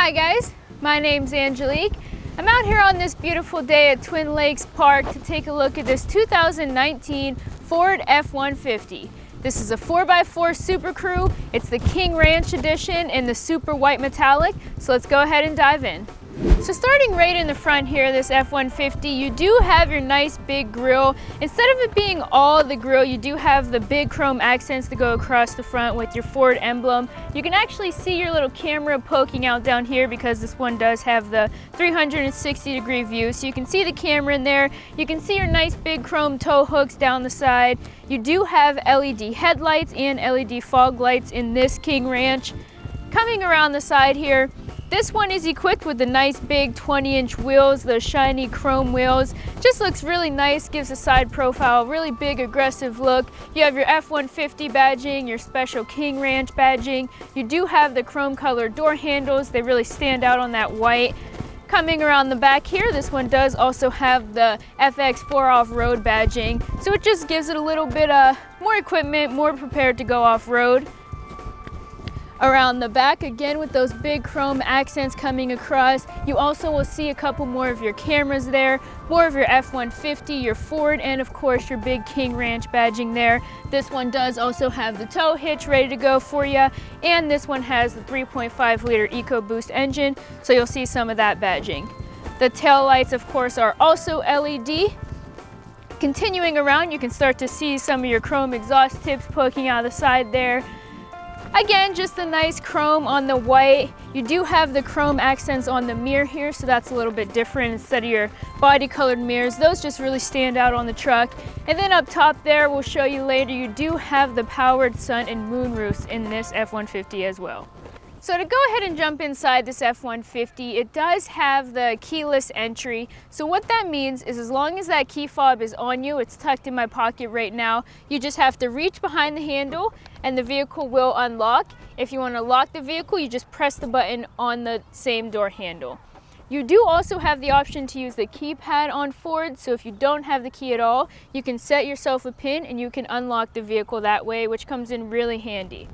Hi guys, my name's Angelique. I'm out here on this beautiful day at Twin Lakes Park to take a look at this 2019 Ford F-150. This is a 4x4 SuperCrew. It's the King Ranch edition in the super white metallic. So let's go ahead and dive in. So starting right in the front here, this F-150, you do have your nice big grille. Instead of it being all the grille, you do have the big chrome accents that go across the front with your Ford emblem. You can actually see your little camera poking out down here because this one does have the 360-degree view. So you can see the camera in there. You can see your nice big chrome tow hooks down the side. You do have LED headlights and LED fog lights in this King Ranch. Coming around the side here, this one is equipped with the nice big 20-inch wheels, those shiny chrome wheels. Just looks really nice, gives the side profile a really big aggressive look. You have your F-150 badging, your special King Ranch badging. You do have the chrome colored door handles. They really stand out on that white. Coming around the back here, this one does also have the FX4 off-road badging. So it just gives it a little bit more equipment, more prepared to go off-road. Around the back, again with those big chrome accents coming across, you also will see a couple more of your cameras there, more of your F-150, your Ford, and of course your big King Ranch badging there. This one does also have the tow hitch ready to go for you, and this one has the 3.5 liter EcoBoost engine, so you'll see some of that badging. The tail lights, of course, are also LED. Continuing around, you can start to see some of your chrome exhaust tips poking out of the side there. Again, just a nice chrome on the white. You do have the chrome accents on the mirror here, so that's a little bit different instead of your body colored mirrors. Those just really stand out on the truck. And then up top there, we'll show you later, you do have the powered sun and moon roofs in this F-150 as well. So to go ahead and jump inside this F-150, it does have the keyless entry. So what that means is as long as that key fob is on you, it's tucked in my pocket right now, you just have to reach behind the handle and the vehicle will unlock. If you want to lock the vehicle, you just press the button on the same door handle. You do also have the option to use the keypad on Ford, so if you don't have the key at all, you can set yourself a pin and you can unlock the vehicle that way, which comes in really handy.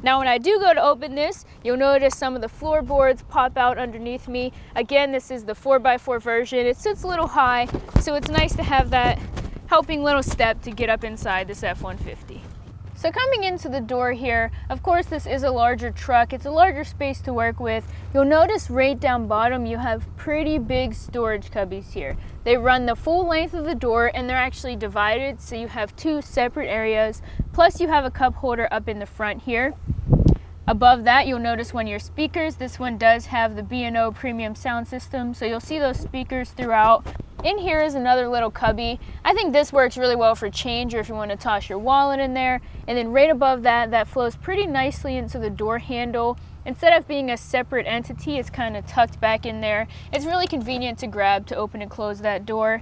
Now when I do go to open this, you'll notice some of the floorboards pop out underneath me. Again, this is the 4x4 version. It sits a little high, so it's nice to have that helping little step to get up inside this F-150. So coming into the door here, of course this is a larger truck. It's a larger space to work with. You'll notice right down bottom you have pretty big storage cubbies here. They run the full length of the door and they're actually divided, so you have two separate areas. Plus you have a cup holder up in the front here. Above that, you'll notice one of your speakers. This one does have the B&O premium sound system, so you'll see those speakers throughout. In here is another little cubby. I think this works really well for change or if you want to toss your wallet in there. And then right above that, that flows pretty nicely into the door handle. Instead of being a separate entity, it's kind of tucked back in there. It's really convenient to grab to open and close that door.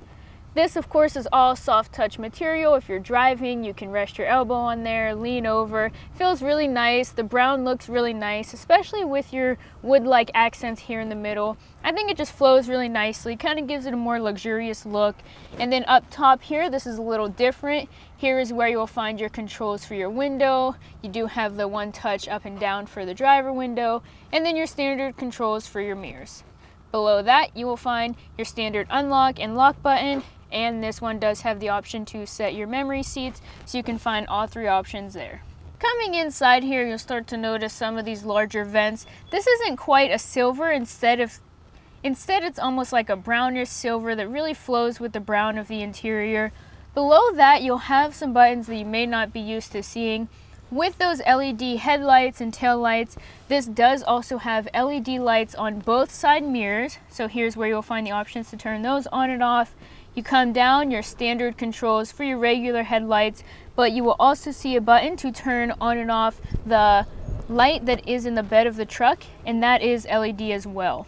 This, of course, is all soft touch material. If you're driving, you can rest your elbow on there, lean over. Feels really nice. The brown looks really nice, especially with your wood-like accents here in the middle. I think it just flows really nicely, kind of gives it a more luxurious look. And then up top here, this is a little different. Here is where you'll find your controls for your window. You do have the one touch up and down for the driver window, and then your standard controls for your mirrors. Below that, you will find your standard unlock and lock button. And this one does have the option to set your memory seats, so you can find all three options there. Coming inside here, you'll start to notice some of these larger vents. This isn't quite a silver, instead it's almost like a brownish silver that really flows with the brown of the interior. Below that, you'll have some buttons that you may not be used to seeing. With those LED headlights and tail lights, this does also have LED lights on both side mirrors. So here's where you'll find the options to turn those on and off. You come down, your standard controls for your regular headlights, but you will also see a button to turn on and off the light that is in the bed of the truck, and that is LED as well.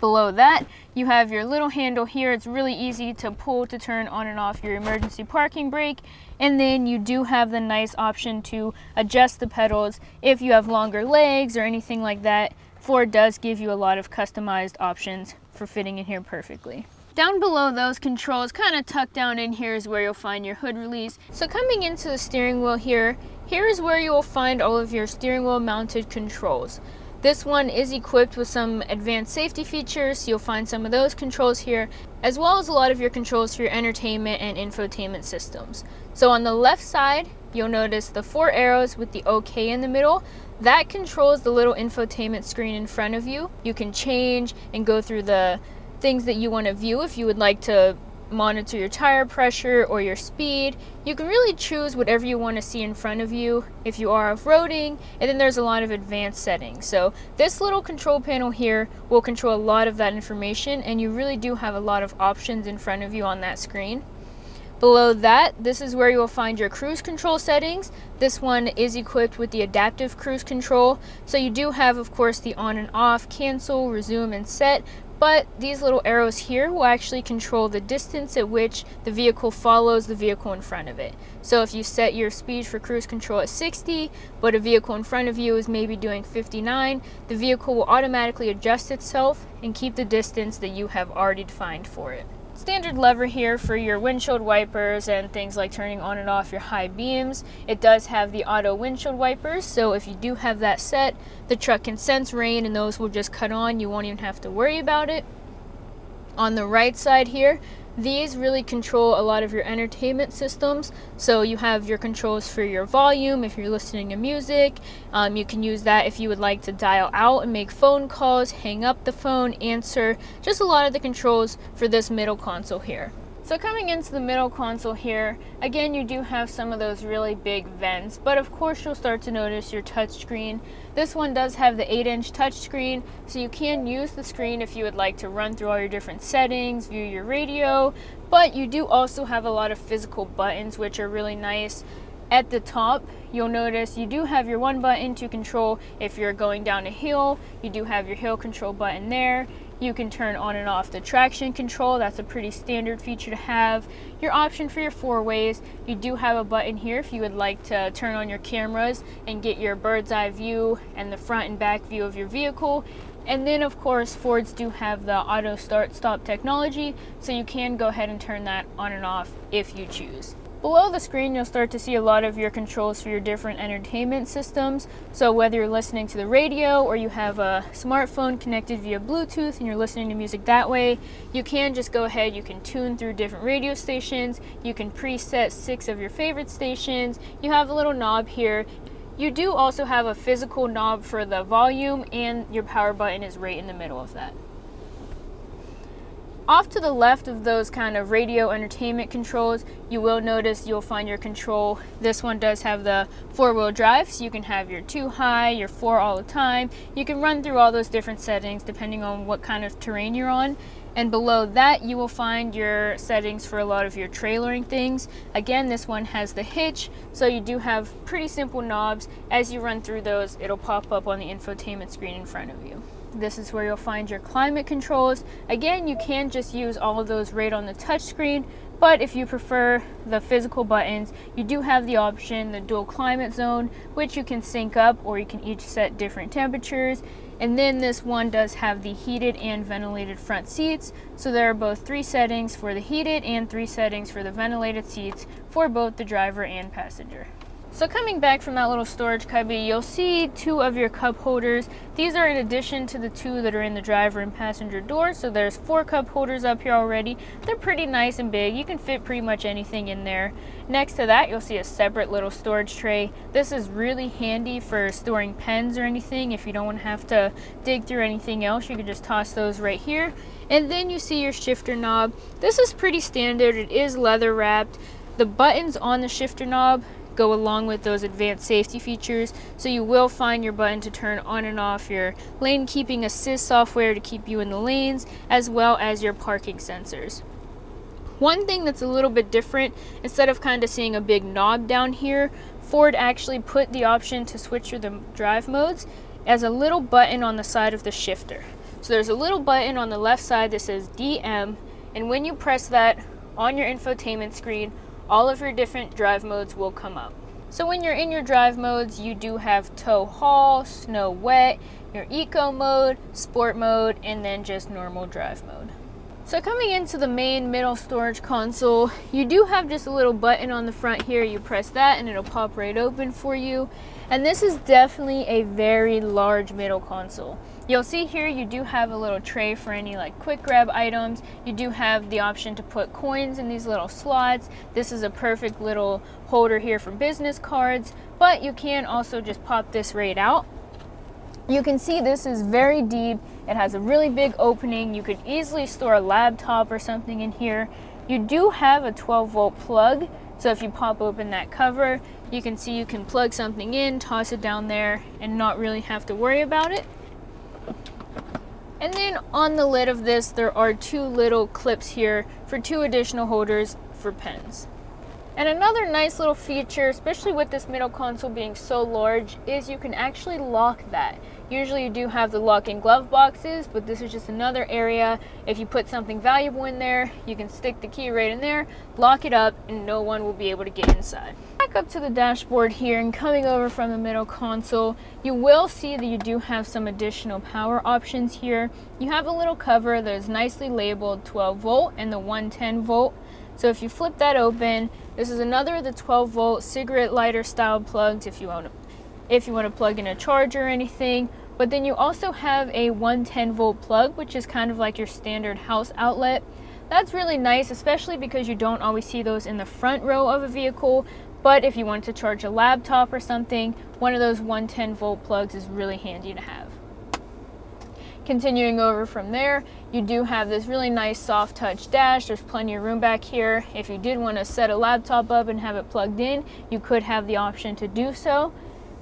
Below that, you have your little handle here. It's really easy to pull to turn on and off your emergency parking brake. And then you do have the nice option to adjust the pedals if you have longer legs or anything like that. Ford does give you a lot of customized options for fitting in here perfectly. Down below those controls, kind of tucked down in here, is where you'll find your hood release. So coming into the steering wheel here, here is where you will find all of your steering wheel mounted controls. This one is equipped with some advanced safety features, so you'll find some of those controls here, as well as a lot of your controls for your entertainment and infotainment systems. So on the left side, you'll notice the 4 arrows with the OK in the middle. That controls the little infotainment screen in front of you. You can change and go through the things that you want to view if you would like to monitor your tire pressure or your speed. You can really choose whatever you want to see in front of you if you are off-roading, and then there's a lot of advanced settings. So this little control panel here will control a lot of that information, and you really do have a lot of options in front of you on that screen. Below that, this is where you'll find your cruise control settings. This one is equipped with the adaptive cruise control. So you do have, of course, the on and off, cancel, resume, and set. But these little arrows here will actually control the distance at which the vehicle follows the vehicle in front of it. So if you set your speed for cruise control at 60, but a vehicle in front of you is maybe doing 59, the vehicle will automatically adjust itself and keep the distance that you have already defined for it. Standard lever here for your windshield wipers and things like turning on and off your high beams. It does have the auto windshield wipers, so if you do have that set, the truck can sense rain and those will just cut on. You won't even have to worry about it. On the right side here, these really control a lot of your entertainment systems. So you have your controls for your volume if you're listening to music. You can use that if you would like to dial out and make phone calls, hang up the phone, answer. Just a lot of the controls for this middle console here. So coming into the middle console here, again, you do have some of those really big vents, but of course you'll start to notice your touchscreen. This one does have the 8-inch touchscreen, so you can use the screen if you would like to run through all your different settings, view your radio, but you do also have a lot of physical buttons, which are really nice. At the top, you'll notice you do have your one button to control if you're going down a hill. You do have your hill control button there. You can turn on and off the traction control. That's a pretty standard feature to have. Your option for your 4-ways, you do have a button here if you would like to turn on your cameras and get your bird's eye view and the front and back view of your vehicle. And then of course Fords do have the auto start stop technology, so you can go ahead and turn that on and off if you choose. Below the screen, you'll start to see a lot of your controls for your different entertainment systems. So whether you're listening to the radio or you have a smartphone connected via Bluetooth and you're listening to music that way, you can just go ahead, you can tune through different radio stations, you can preset 6 of your favorite stations, you have a little knob here. You do also have a physical knob for the volume, and your power button is right in the middle of that. Off to the left of those kind of radio entertainment controls, you will notice you'll find your control. This one does have the 4-wheel drive, so you can have your 2 high, your 4 all the time. You can run through all those different settings depending on what kind of terrain you're on. And below that, you will find your settings for a lot of your trailering things. Again, this one has the hitch, so you do have pretty simple knobs. As you run through those, it'll pop up on the infotainment screen in front of you. This is where you'll find your climate controls. Again, you can just use all of those right on the touch screen, but if you prefer the physical buttons, you do have the option, the dual climate zone, which you can sync up, or you can each set different temperatures. And then this one does have the heated and ventilated front seats. So there are both 3 settings for the heated and 3 settings for the ventilated seats for both the driver and passenger. So coming back from that little storage cubby, you'll see 2 of your cup holders. These are in addition to the 2 that are in the driver and passenger doors. So there's 4 cup holders up here already. They're pretty nice and big. You can fit pretty much anything in there. Next to that, you'll see a separate little storage tray. This is really handy for storing pens or anything. If you don't want to have to dig through anything else, you can just toss those right here. And then you see your shifter knob. This is pretty standard. It is leather wrapped. The buttons on the shifter knob go along with those advanced safety features, so you will find your button to turn on and off your lane keeping assist software to keep you in the lanes, as well as your parking sensors. One thing that's a little bit different, instead of kind of seeing a big knob down here, Ford actually put the option to switch through the drive modes as a little button on the side of the shifter. So there's a little button on the left side that says DM, and when you press that on your infotainment screen, all of your different drive modes will come up. So when you're in your drive modes, you do have tow haul, snow wet, your eco mode, sport mode, and then just normal drive mode. So coming into the main middle storage console, you do have just a little button on the front here. You press that and it'll pop right open for you. And this is definitely a very large middle console. You'll see here you do have a little tray for any like quick grab items. You do have the option to put coins in these little slots. This is a perfect little holder here for business cards, but you can also just pop this right out. You can see this is very deep. It has a really big opening. You could easily store a laptop or something in here. You do have a 12-volt plug, so if you pop open that cover, you can see you can plug something in, toss it down there, and not really have to worry about it. And then on the lid of this, there are two little clips here for two additional holders for pens. And another nice little feature, especially with this middle console being so large, is you can actually lock that. Usually you do have the lock-in glove boxes, but this is just another area. If you put something valuable in there, you can stick the key right in there, lock it up, and no one will be able to get inside. Back up to the dashboard here, and coming over from the middle console, you will see that you do have some additional power options here. You have a little cover that is nicely labeled 12 volt and the 110 volt. So if you flip that open, this is another of the 12 volt cigarette lighter style plugs if you want to plug in a charger or anything. But then you also have a 110 volt plug, which is kind of like your standard house outlet. That's really nice, especially because you don't always see those in the front row of a vehicle. But if you want to charge a laptop or something, one of those 110 volt plugs is really handy to have. Continuing over from there, you do have this really nice soft touch dash. There's plenty of room back here. If you did want to set a laptop up and have it plugged in, you could have the option to do so.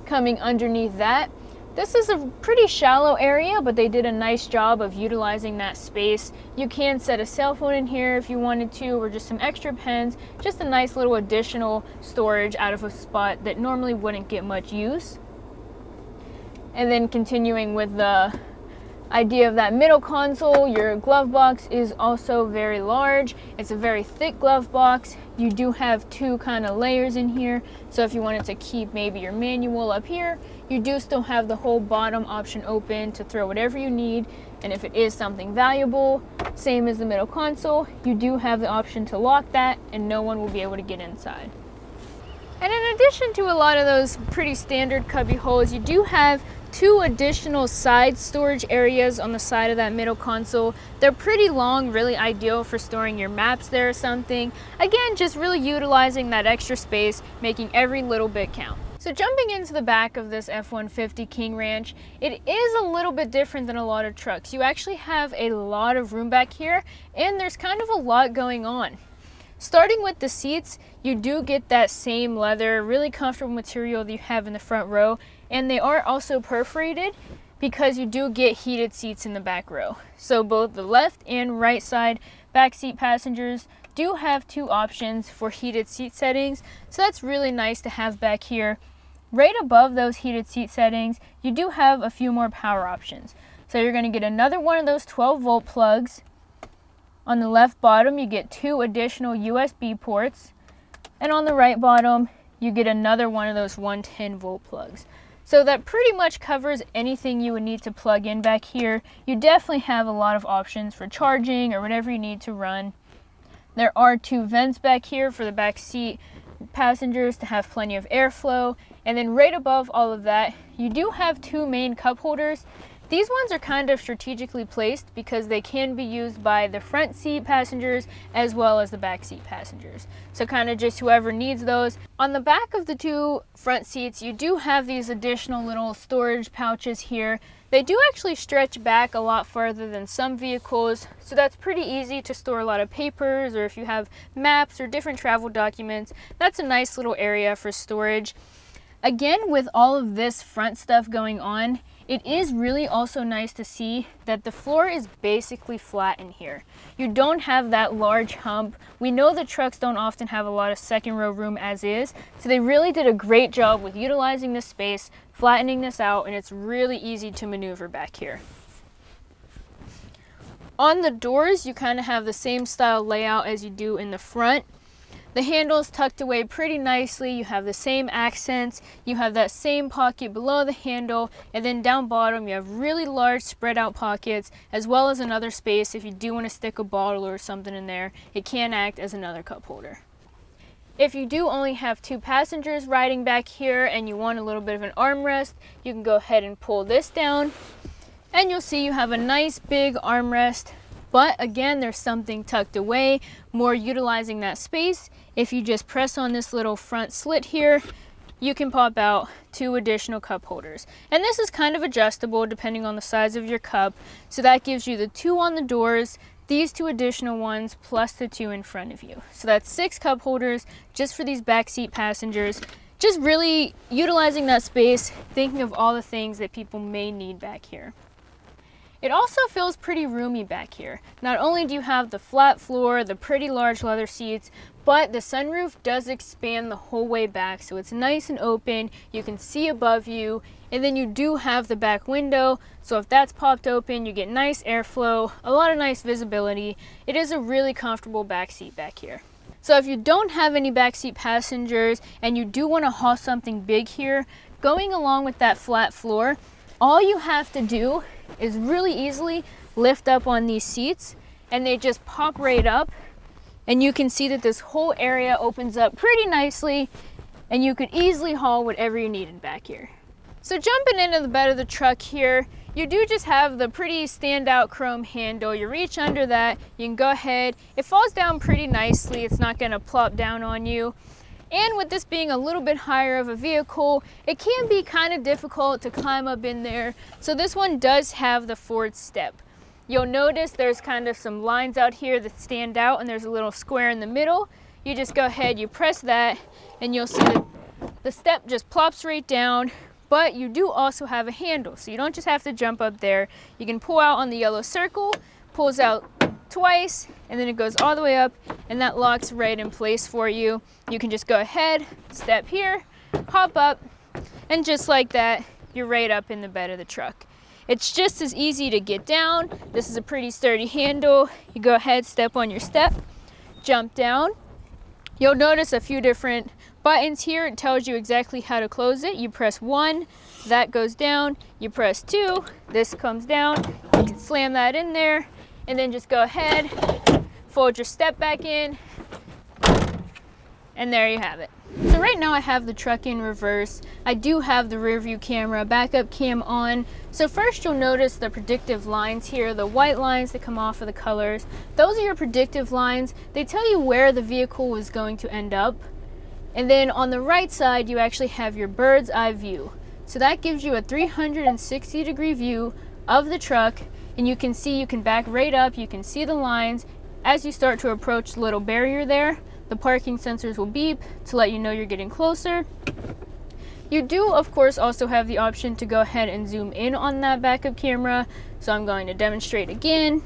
Coming underneath that, this is a pretty shallow area, but they did a nice job of utilizing that space. You can set a cell phone in here if you wanted to, or just some extra pens, just a nice little additional storage out of a spot that normally wouldn't get much use. And then continuing with the idea of that middle console, your glove box is also very large. It's a very thick glove box. You do have two kind of layers in here, so if you wanted to keep maybe your manual up here, you do still have the whole bottom option open to throw whatever you need. And if it is something valuable, same as the middle console, you do have the option to lock that and no one will be able to get inside. And in addition to a lot of those pretty standard cubby holes, you do have two additional side storage areas on the side of that middle console. They're pretty long, really ideal for storing your maps there or something. Again, just really utilizing that extra space, making every little bit count. So jumping into the back of this F150 King Ranch, it is a little bit different than a lot of trucks. You actually have a lot of room back here, and there's kind of a lot going on. Starting with the seats, you do get that same leather, really comfortable material that you have in the front row, and they are also perforated because you do get heated seats in the back row. So both the left and right side back seat passengers do have two options for heated seat settings, so that's really nice to have back here. Right above those heated seat settings, you do have a few more power options. So you're going to get another one of those 12 volt plugs. On the left bottom, you get two additional USB ports. And on the right bottom, you get another one of those 110 volt plugs. So that pretty much covers anything you would need to plug in back here. You definitely have a lot of options for charging or whatever you need to run. There are two vents back here for the back seat passengers to have plenty of airflow. And then right above all of that, you do have two main cup holders. These ones are kind of strategically placed because they can be used by the front seat passengers as well as the back seat passengers. So kind of just whoever needs those. On the back of the two front seats, you do have these additional little storage pouches here. They do actually stretch back a lot farther than some vehicles, so that's pretty easy to store a lot of papers, or if you have maps or different travel documents, that's a nice little area for storage. Again, with all of this front stuff going on, it is really also nice to see that the floor is basically flat in here. You don't have that large hump. We know the trucks don't often have a lot of second row room as is, so they really did a great job with utilizing this space, flattening this out, and it's really easy to maneuver back here. On the doors, you kind of have the same style layout as you do in the front. The handle is tucked away pretty nicely. You have the same accents, you have that same pocket below the handle, and then down bottom you have really large spread out pockets, as well as another space if you do want to stick a bottle or something in there. It can act as another cup holder. If you do only have 2 passengers riding back here and you want a little bit of an armrest, you can go ahead and pull this down, and you'll see you have a nice big armrest. But again, there's something tucked away, more utilizing that space. If you just press on this little front slit here, you can pop out 2 additional cup holders. And this is kind of adjustable depending on the size of your cup. So that gives you the 2 on the doors, these 2 additional ones, plus the 2 in front of you. So that's 6 cup holders just for these backseat passengers. Just really utilizing that space, thinking of all the things that people may need back here. It also feels pretty roomy back here. Not only do you have the flat floor, the pretty large leather seats, but the sunroof does expand the whole way back, so it's nice and open. You can see above you, and then you do have the back window, so if that's popped open, you get nice airflow, a lot of nice visibility. It is a really comfortable back seat back here. So if you don't have any backseat passengers and you do want to haul something big here, going along with that flat floor, all you have to do is really easily lift up on these seats and they just pop right up, and you can see that this whole area opens up pretty nicely and you could easily haul whatever you needed back here. So jumping into the bed of the truck here, you do just have the pretty standout chrome handle. You reach under that, you can go ahead, it falls down pretty nicely, it's not going to plop down on you. And with this being a little bit higher of a vehicle, it can be kind of difficult to climb up in there. So this one does have the forward step. You'll notice there's kind of some lines out here that stand out, and there's a little square in the middle. You just go ahead, you press that, and you'll see that the step just plops right down. But you do also have a handle, so you don't just have to jump up there. You can pull out on the yellow circle, pulls out twice, and then it goes all the way up, and that locks right in place for you. You can just go ahead, step here, hop up, and just like that, you're right up in the bed of the truck. It's just as easy to get down. This is a pretty sturdy handle. You go ahead, step on your step, jump down. You'll notice a few different buttons here. It tells you exactly how to close it. You press 1, that goes down. You press 2, this comes down. You can slam that in there, and then just go ahead, fold your step back in, and there you have it. So right now I have the truck in reverse. I do have the rear view camera backup cam on. So first you'll notice the predictive lines here, the white lines that come off of the colors. Those are your predictive lines. They tell you where the vehicle was going to end up. And then on the right side, you actually have your bird's eye view. So that gives you a 360-degree view of the truck, and you can see, you can back right up, you can see the lines. As you start to approach the little barrier there, the parking sensors will beep to let you know you're getting closer. You do, of course, also have the option to go ahead and zoom in on that backup camera. So I'm going to demonstrate again.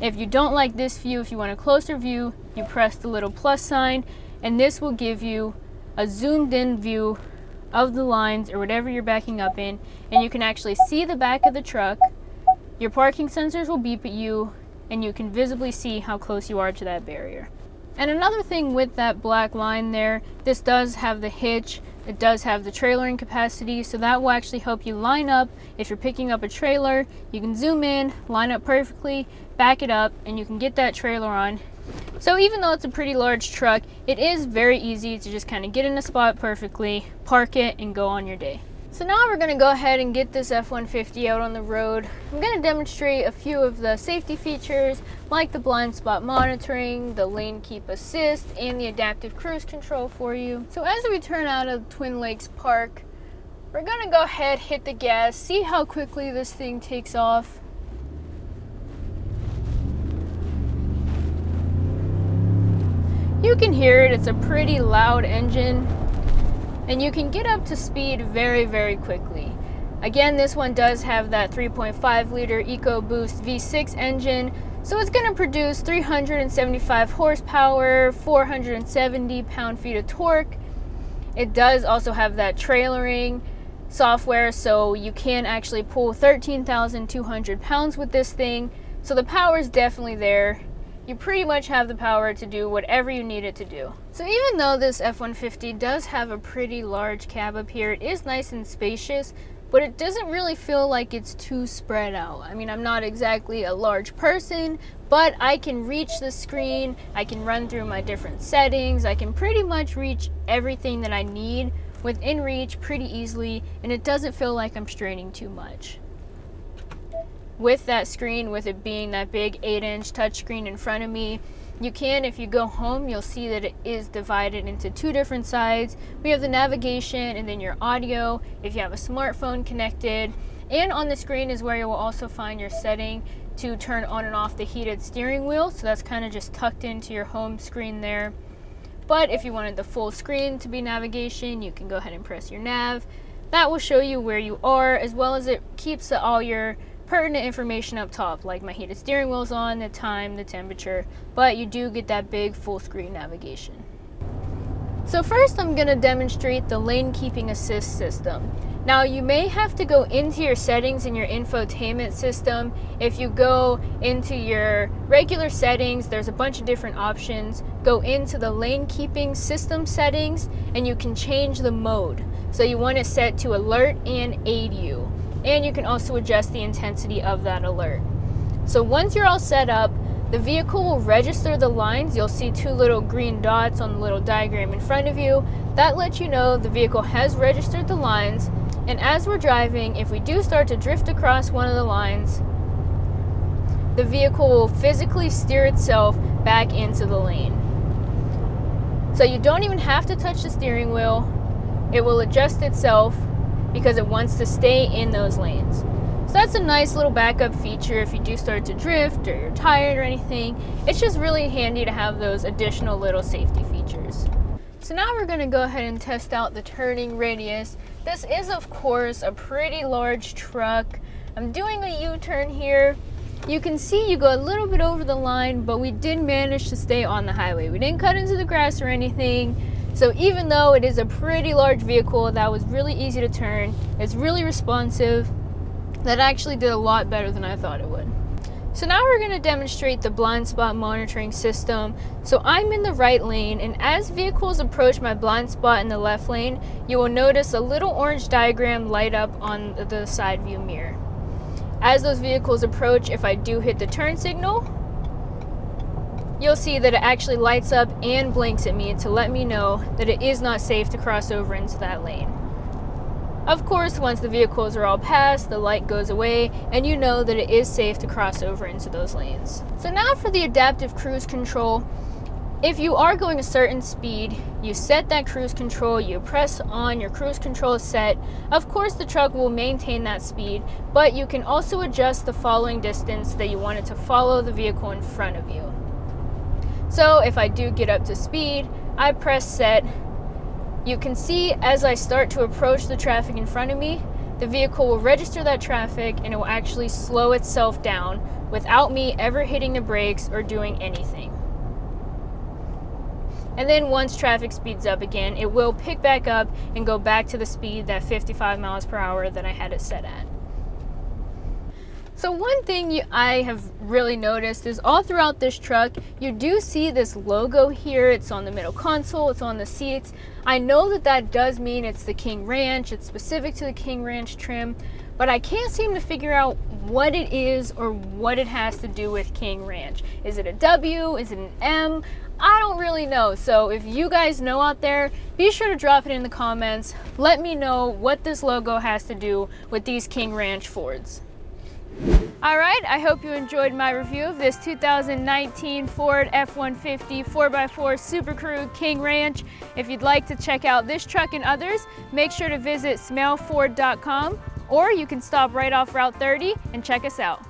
If you don't like this view, if you want a closer view, you press the little plus sign, and this will give you a zoomed in view of the lines or whatever you're backing up in, and you can actually see the back of the truck. Your parking sensors will beep at you, and you can visibly see how close you are to that barrier. And another thing with that black line there, this does have the hitch, it does have the trailering capacity, so that will actually help you line up. If you're picking up a trailer, you can zoom in, line up perfectly, back it up, and you can get that trailer on. So even though it's a pretty large truck, it is very easy to just kind of get in a spot perfectly, park it, and go on your day. So now we're going to go ahead and get this F-150 out on the road. I'm going to demonstrate a few of the safety features like the blind spot monitoring, the lane keep assist, and the adaptive cruise control for you. So as we turn out of Twin Lakes Park, we're going to go ahead, hit the gas, see how quickly this thing takes off. You can hear it, it's a pretty loud engine. And you can get up to speed very, very quickly. Again, this one does have that 3.5 liter EcoBoost V6 engine, so it's going to produce 375 horsepower, 470 pound-feet of torque. It does also have that trailering software, so you can actually pull 13,200 pounds with this thing. So the power is definitely there. You pretty much have the power to do whatever you need it to do. So even though this F-150 does have a pretty large cab up here, it is nice and spacious, but it doesn't really feel like it's too spread out. I mean, I'm not exactly a large person, but I can reach the screen, I can run through my different settings, I can pretty much reach everything that I need within reach pretty easily, and it doesn't feel like I'm straining too much. With that screen, with it being that big 8-inch touchscreen in front of me, you can, if you go home, you'll see that it is divided into two different sides. We have the navigation and then your audio if you have a smartphone connected. And on the screen is where you will also find your setting to turn on and off the heated steering wheel. So that's kind of just tucked into your home screen there. But if you wanted the full screen to be navigation, you can go ahead and press your nav. That will show you where you are, as well as it keeps all your pertinent information up top, like my heated steering wheel's on, the time, the temperature, but you do get that big full screen navigation. So first I'm going to demonstrate the lane keeping assist system. Now you may have to go into your settings in your infotainment system. If you go into your regular settings, there's a bunch of different options. Go into the lane keeping system settings and you can change the mode. So you want it set to alert and aid you. And you can also adjust the intensity of that alert. So once you're all set up, the vehicle will register the lines. You'll see two little green dots on the little diagram in front of you. That lets you know the vehicle has registered the lines. And as we're driving, if we do start to drift across one of the lines, the vehicle will physically steer itself back into the lane. So you don't even have to touch the steering wheel. It will adjust itself because it wants to stay in those lanes. So that's a nice little backup feature if you do start to drift or you're tired or anything. It's just really handy to have those additional little safety features. So now we're going to go ahead and test out the turning radius. This is of course a pretty large truck. I'm doing a U-turn here. You can see you go a little bit over the line, but we did manage to stay on the highway. We didn't cut into the grass or anything. So even though it is a pretty large vehicle that was really easy to turn, it's really responsive. That actually did a lot better than I thought it would. So now we're going to demonstrate the blind spot monitoring system. So I'm in the right lane, and as vehicles approach my blind spot in the left lane, you will notice a little orange diagram light up on the side view mirror. As those vehicles approach, if I do hit the turn signal, you'll see that it actually lights up and blinks at me to let me know that it is not safe to cross over into that lane. Of course, once the vehicles are all passed, the light goes away and you know that it is safe to cross over into those lanes. So now for the adaptive cruise control. If you are going a certain speed, you set that cruise control, you press on, your cruise control is set. Of course, the truck will maintain that speed, but you can also adjust the following distance that you want it to follow the vehicle in front of you. So if I do get up to speed, I press set. You can see as I start to approach the traffic in front of me, the vehicle will register that traffic and it will actually slow itself down without me ever hitting the brakes or doing anything. And then once traffic speeds up again, it will pick back up and go back to the speed, that 55 miles per hour that I had it set at. So one thing I have really noticed is all throughout this truck, you do see this logo here. It's on the middle console, it's on the seats. I know that that does mean it's the King Ranch, it's specific to the King Ranch trim, but I can't seem to figure out what it is or what it has to do with King Ranch. Is it a W? Is it an M? I don't really know. So if you guys know out there, be sure to drop it in the comments. Let me know what this logo has to do with these King Ranch Fords. Alright, I hope you enjoyed my review of this 2019 Ford F-150 4x4 SuperCrew King Ranch. If you'd like to check out this truck and others, make sure to visit smellford.com, or you can stop right off Route 30 and check us out.